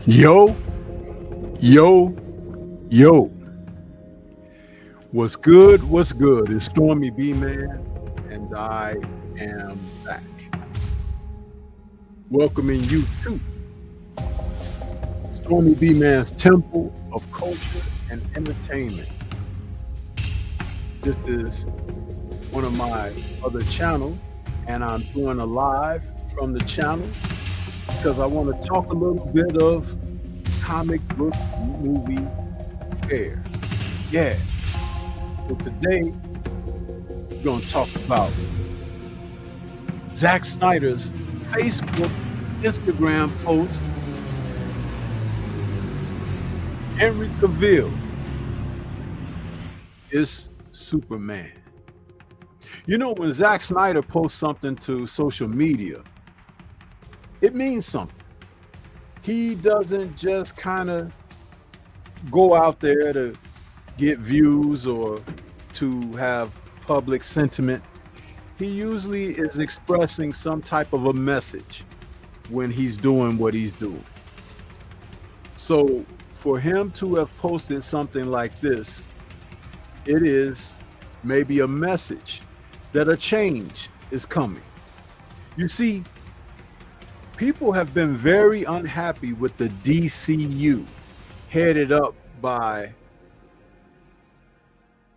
Yo, yo, yo. What's good? What's good? It's Stormy B Man, and I am back. Welcoming you to Stormy B Man's Temple of Culture and Entertainment. This is one of my other channels, and I'm doing a live from the channel because I want to talk a little bit of comic book movie fair. Yeah. So today we're going to talk about Zack Snyder's Facebook, Instagram post, Henry Cavill is Superman. You know, when Zack Snyder posts something to social media, it means something. He doesn't just kind of go out there to get views or to have public sentiment. He usually is expressing some type of a message when he's doing what he's doing. So for him to have posted something like this, it is maybe a message that a change is coming. You see, people have been very unhappy with the DCU headed up by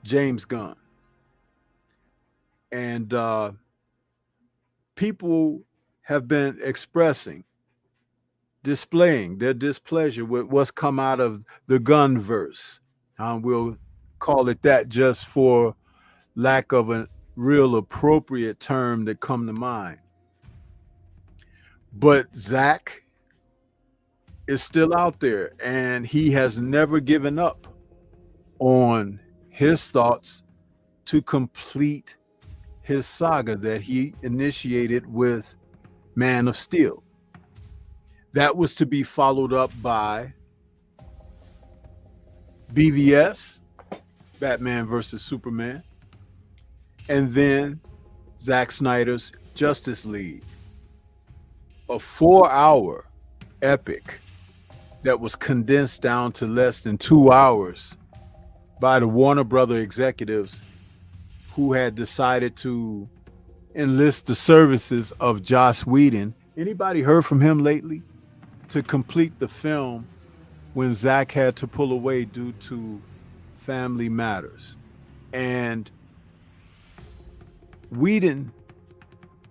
James Gunn. And people have been displaying their displeasure with what's come out of the Gunverse. We'll call it that just for lack of a real appropriate term that come to mind. But Zack is still out there, and he has never given up on his thoughts to complete his saga that he initiated with Man of Steel. That was to be followed up by BVS, Batman versus Superman, and then Zack Snyder's Justice League, a 4-hour epic that was condensed down to less than 2 hours by the Warner Brother executives who had decided to enlist the services of Joss Whedon. Anybody heard from him lately? To complete the film when Zack had to pull away due to family matters. And Whedon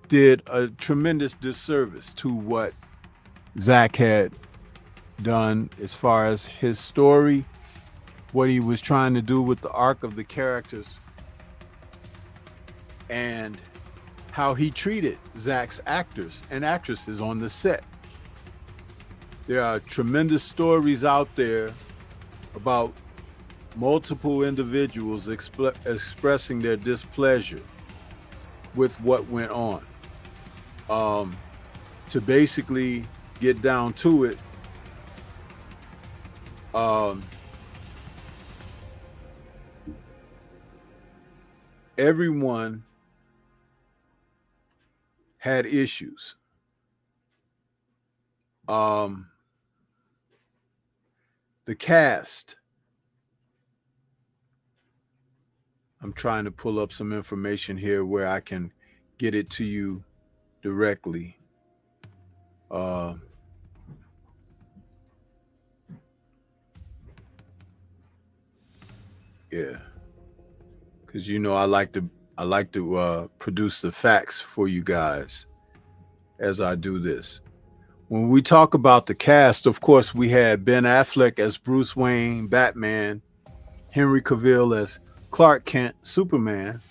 did a tremendous disservice to what Zack had done as far as his story, what he was trying to do with the arc of the characters, and how he treated Zack's actors and actresses on the set. There are tremendous stories out there about multiple individuals expressing their displeasure with what went on. To basically get down to it, everyone had issues. The cast, I'm trying to pull up some information here where I can get it to you directly. Yeah, because you know I like to produce the facts for you guys as I do this. When we talk about the cast, of course, we had Ben Affleck as Bruce Wayne, Batman, Henry Cavill as Clark Kent, Superman.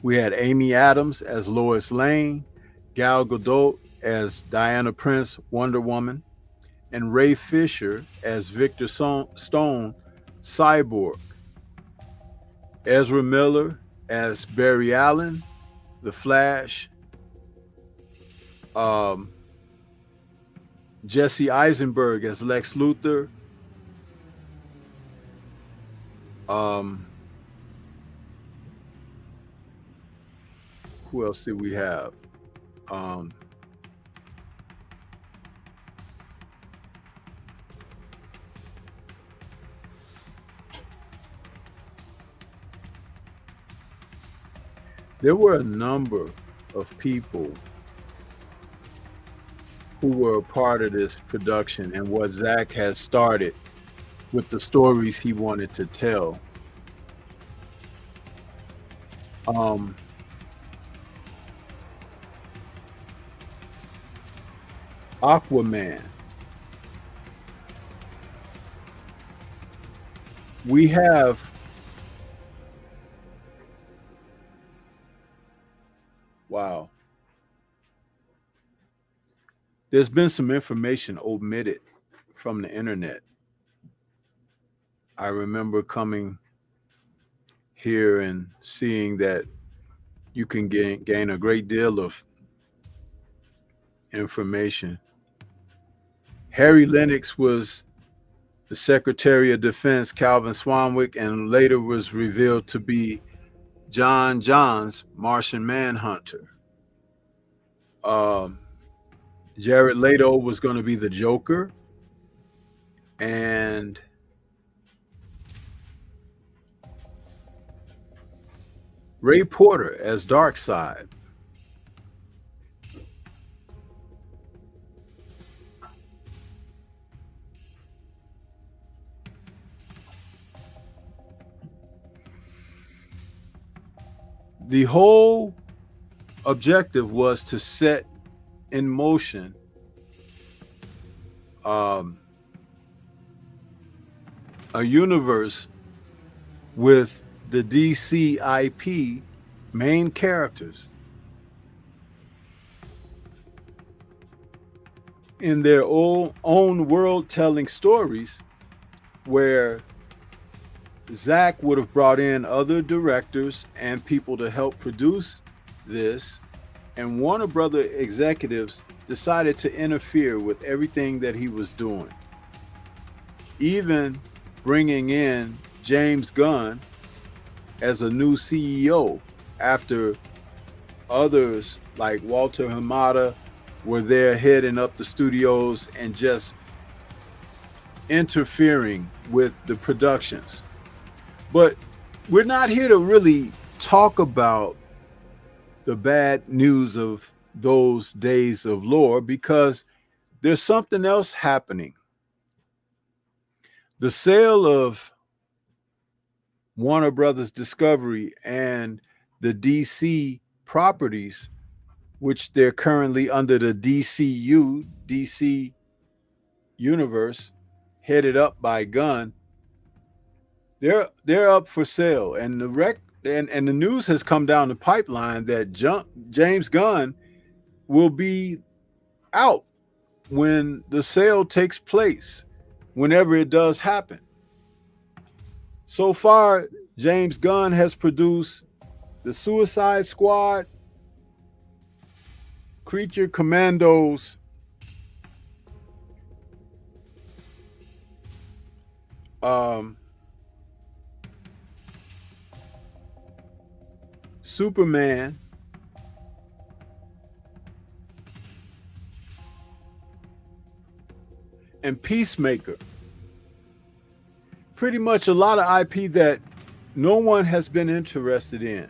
We had Amy Adams as Lois Lane, Gal Gadot as Diana Prince, Wonder Woman, and Ray Fisher as Victor Stone, Cyborg. Ezra Miller as Barry Allen, The Flash. Jesse Eisenberg as Lex Luthor. Who else did we have? There were a number of people who were a part of this production and what Zack has started with the stories he wanted to tell. Um, Aquaman. We have wow. There's been some information omitted from the internet. I remember coming here and seeing that you can gain a great deal of information. Harry Lennox was the Secretary of Defense, Calvin Swanwick, and later was revealed to be John Johns, Martian Manhunter. Um, Jared Leto was going to be the Joker, and Ray Porter as Darkseid. The whole objective was to set in motion a universe with the DC IP main characters in their own world telling stories, where Zack would have brought in other directors and people to help produce this, and Warner Brother executives decided to interfere with everything that he was doing, even bringing in James Gunn as a new CEO after others like Walter Hamada were there heading up the studios and just interfering with the productions. But we're not here to really talk about the bad news of those days of lore, because there's something else happening. The sale of Warner Brothers Discovery and the DC properties, which they're currently under the DC Universe, headed up by Gunn, they're up for sale, and the news has come down the pipeline that James Gunn will be out when the sale takes place, whenever it does happen. So far, James Gunn has produced the Suicide Squad, Creature Commandos, Superman, and Peacemaker. Pretty much a lot of IP that no one has been interested in.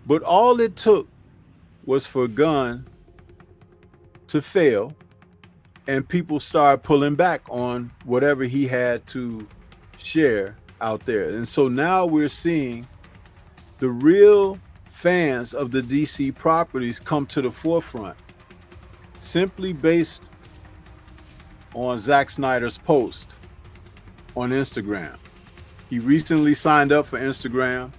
But all it took was for Gunn to fail and people start pulling back on whatever he had to share out there. And so now we're seeing the real fans of the DC properties come to the forefront, simply based on Zack Snyder's post on Instagram. He recently signed up for Instagram,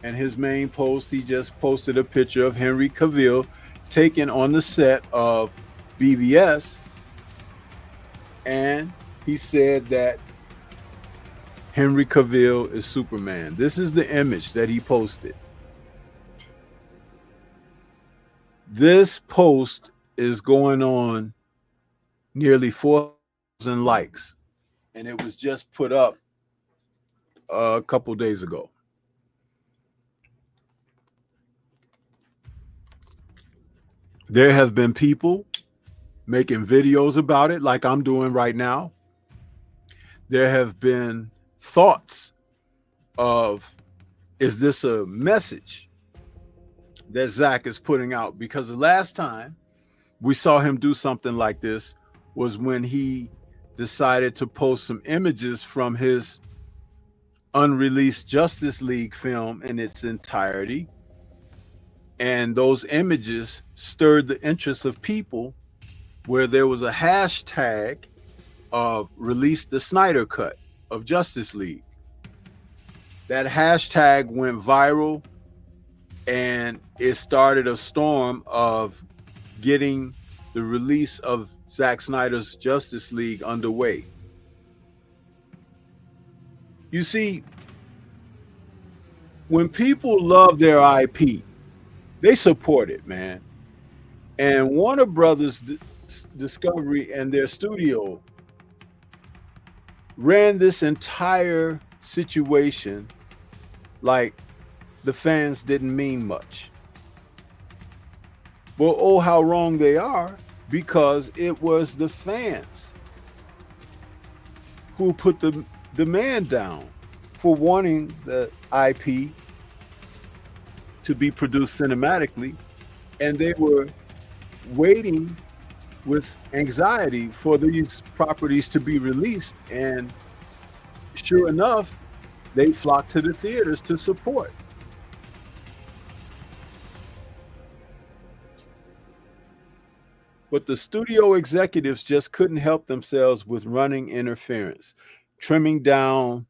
and his main post, he just posted a picture of Henry Cavill taken on the set of BVS, and he said that Henry Cavill is Superman. This is the image that he posted. This post is going on nearly 4,000 likes, and it was just put up a couple days ago. There have been people making videos about it, like I'm doing right now. There have been thoughts of Is this a message that Zack is putting out? Because the last time we saw him do something like this was when he decided to post some images from his unreleased Justice League film in its entirety. And those images stirred the interest of people, where there was a hashtag of release the Snyder cut of Justice League. That hashtag went viral, and it started a storm of getting the release of Zack Snyder's Justice League underway. You see, when people love their IP, they support it, man. And Warner Brothers Discovery and their studio ran this entire situation like the fans didn't mean much. But oh, how wrong they are, because it was the fans who put the demand down for wanting the IP to be produced cinematically, and they were waiting with anxiety for these properties to be released. And sure enough, they flocked to the theaters to support. But the studio executives just couldn't help themselves with running interference, trimming down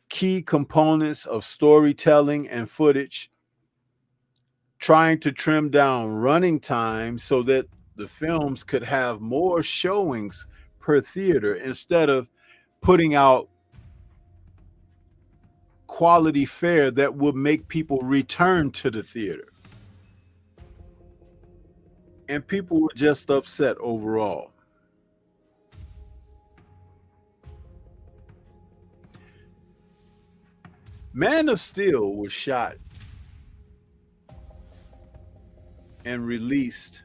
key components of storytelling and footage, trying to trim down running time so that the films could have more showings per theater, instead of putting out quality fare that would make people return to the theater. And people were just upset overall. Man of Steel was shot and released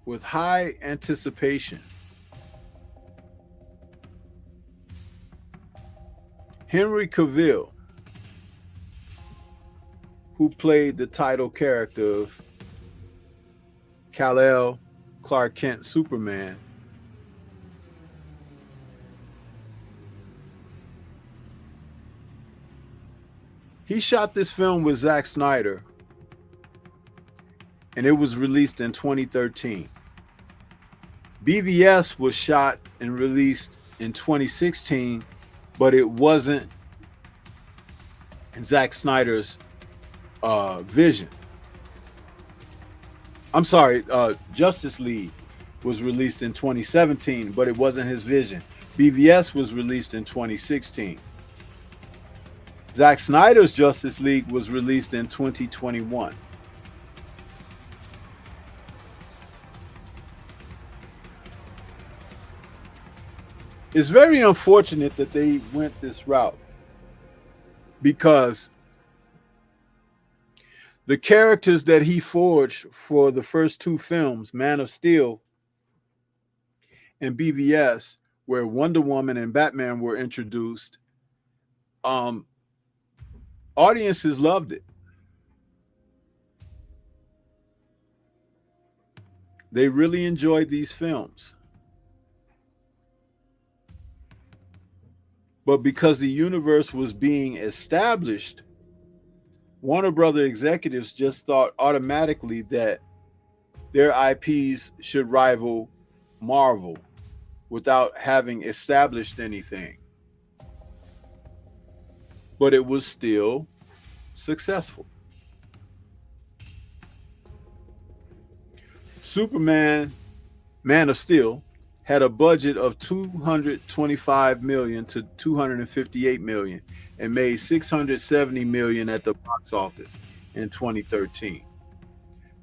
with high anticipation. Henry Cavill, who played the title character of Kal-El, Clark Kent, Superman, he shot this film with Zack Snyder, and it was released in 2013. BVS was shot and released in 2016, but it wasn't Zack Snyder's vision. I'm sorry, Justice League was released in 2017, but it wasn't his vision. BVS was released in 2016. Zack Snyder's Justice League was released in 2021. It's very unfortunate that they went this route, because the characters that he forged for the first two films, Man of Steel and BVS, where Wonder Woman and Batman were introduced, audiences loved it. They really enjoyed these films. But because the universe was being established, Warner Brother executives just thought automatically that their IPs should rival Marvel without having established anything. But it was still successful. Superman, Man of Steel, had a budget of $225 million to $258 million and made $670 million at the box office in 2013,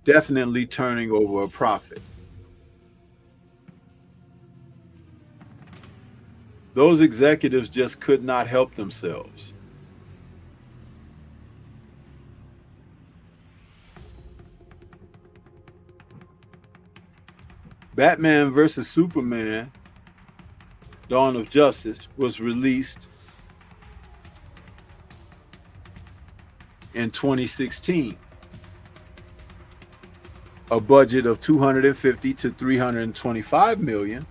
definitely turning over a profit. Those executives just could not help themselves. Batman versus Superman, Dawn of Justice, was released in 2016. A budget of 250 to 325 million,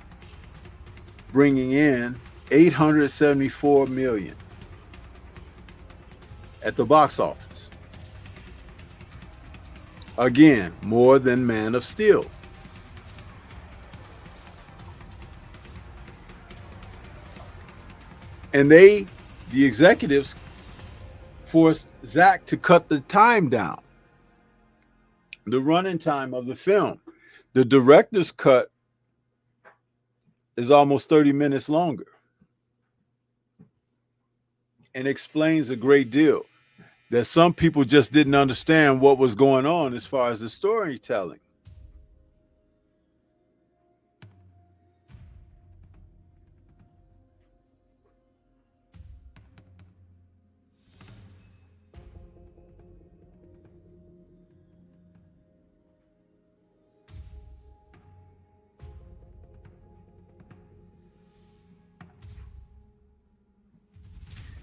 bringing in 874 million at the box office. Again, more than Man of Steel. And the executives, forced Zack to cut the time down, the running time of the film. The director's cut is almost 30 minutes longer and explains a great deal that some people just didn't understand what was going on as far as the storytelling.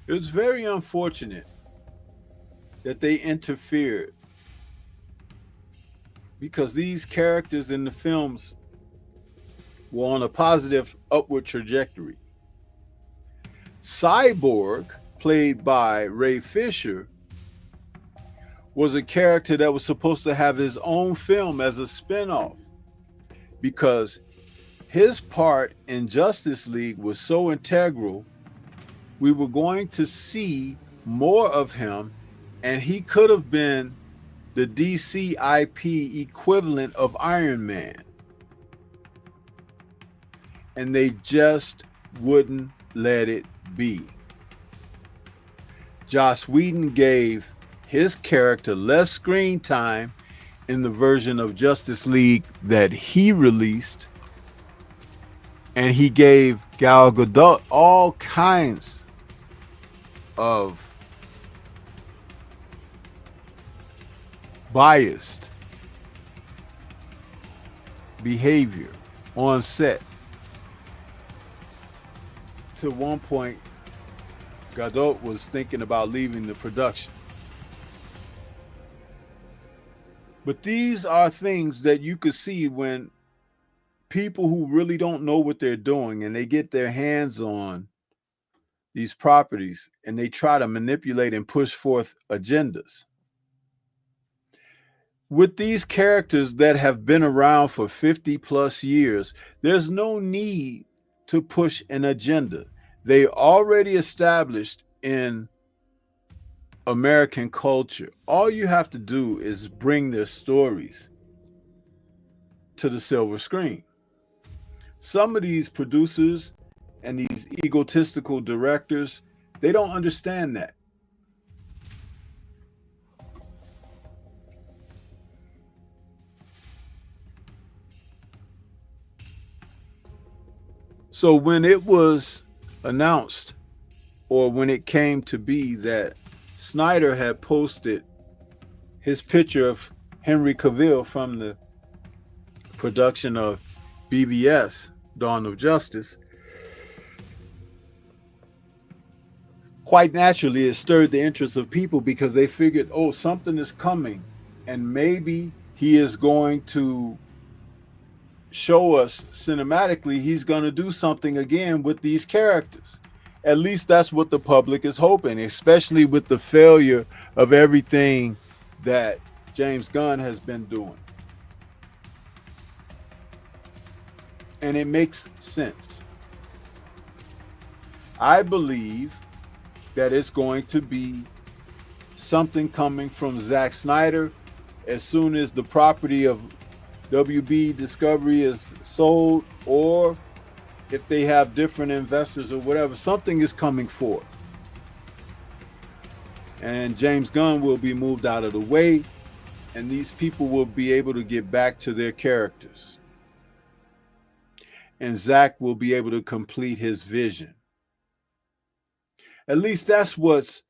It was very unfortunate that they interfered, because these characters in the films were on a positive upward trajectory. Cyborg, played by Ray Fisher, was a character that was supposed to have his own film as a spinoff, because his part in Justice League was so integral. We were going to see more of him, and he could have been the DC IP equivalent of Iron Man. And they just wouldn't let it be. Joss Whedon gave his character less screen time in the version of Justice League that he released, and he gave Gal Gadot all kinds of biased behavior on set. To one point, Gadot was thinking about leaving the production. But these are things that you could see when people who really don't know what they're doing and they get their hands on these properties and they try to manipulate and push forth agendas. With these characters that have been around for 50 plus years, there's no need to push an agenda. They already established in American culture. All you have to do is bring their stories to the silver screen. Some of these producers and these egotistical directors, they don't understand that. So when it was announced, or when it came to be that Snyder had posted his picture of Henry Cavill from the production of BVS, Dawn of Justice, quite naturally it stirred the interest of people, because they figured, oh, something is coming, and maybe he is going to show us cinematically he's going to do something again with these characters. At least that's what the public is hoping, especially with the failure of everything that James Gunn has been doing. And it makes sense. I believe that it's going to be something coming from Zack Snyder as soon as the property of WB Discovery is sold, or if they have different investors or whatever, something is coming forth. And James Gunn will be moved out of the way, and these people will be able to get back to their characters. And Zack will be able to complete his vision. At least that's what's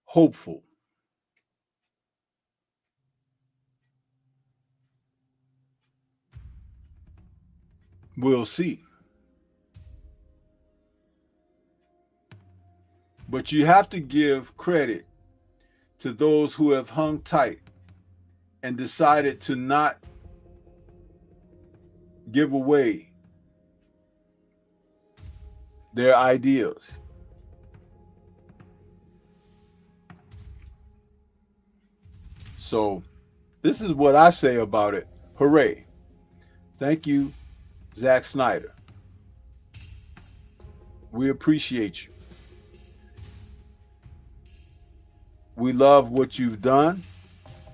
hopeful. We'll see. But you have to give credit to those who have hung tight and decided to not give away their ideals. So this is what I say about it. Hooray. Thank you, Zack Snyder. We appreciate you. We love what you've done,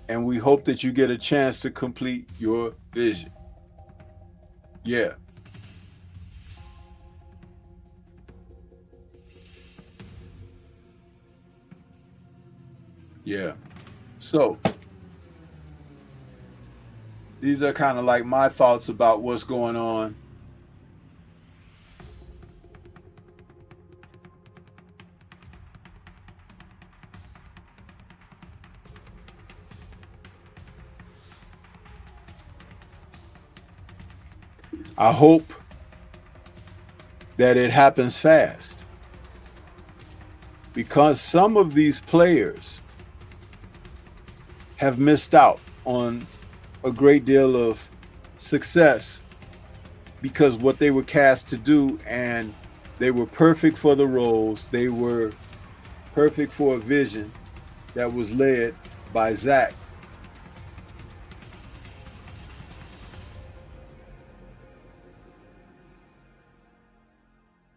and we hope that you get a chance to complete your vision. Yeah. Yeah. So these are kind of like my thoughts about what's going on. I hope that it happens fast, because some of these players have missed out on a great deal of success because what they were cast to do, and they were perfect for the roles. They were perfect for a vision that was led by Zack.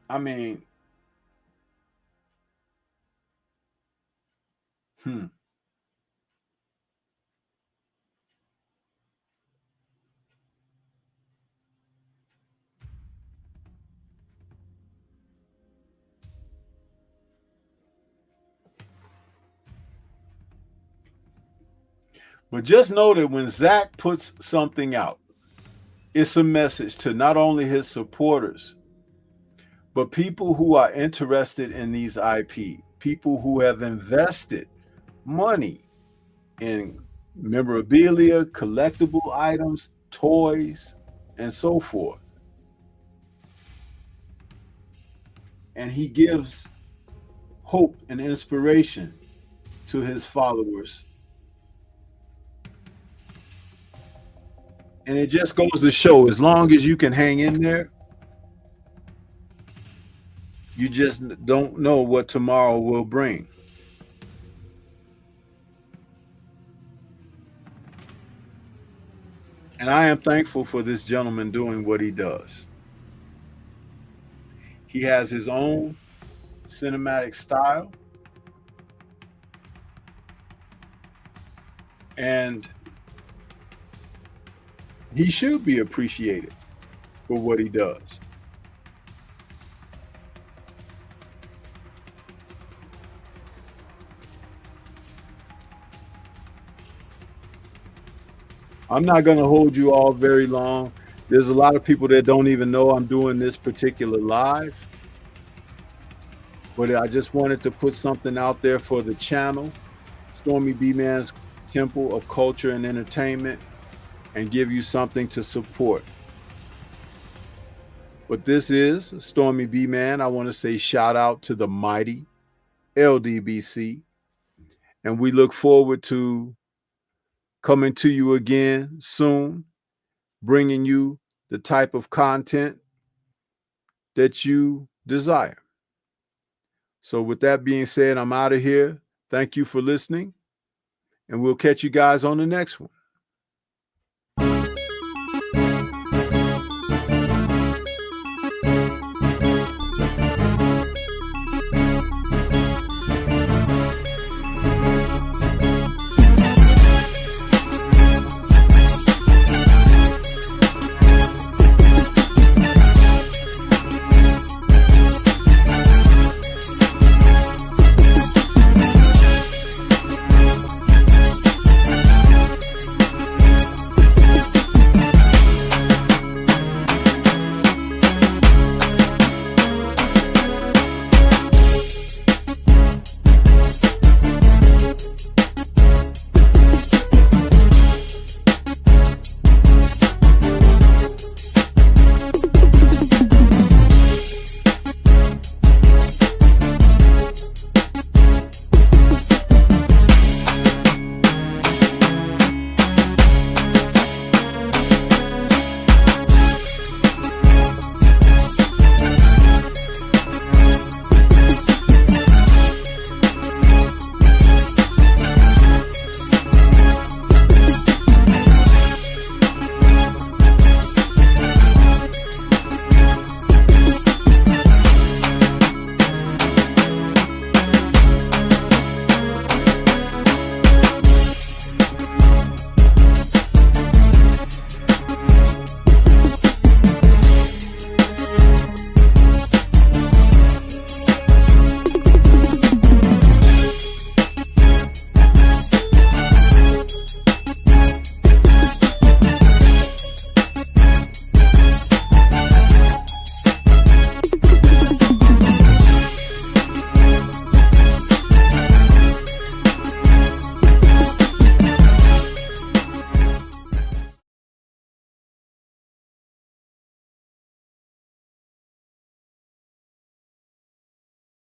I mean, hmm. But just know that when Zack puts something out, it's a message to not only his supporters, but people who are interested in these IP, people who have invested money in memorabilia, collectible items, toys, and so forth. And he gives hope and inspiration to his followers. And it just goes to show, as long as you can hang in there, you just don't know what tomorrow will bring. And I am thankful for this gentleman doing what he does. He has his own cinematic style, and he should be appreciated for what he does. I'm not going to hold you all very long. There's a lot of people that don't even know I'm doing this particular live. But I just wanted to put something out there for the channel, Stormybman'S Temple of Culture and Entertainment, and give you something to support. But this is Stormy B Man. I want to say shout out to the mighty LDBC. And we look forward to coming to you again soon, bringing you the type of content that you desire. So with that being said, I'm out of here. Thank you for listening, and we'll catch you guys on the next one.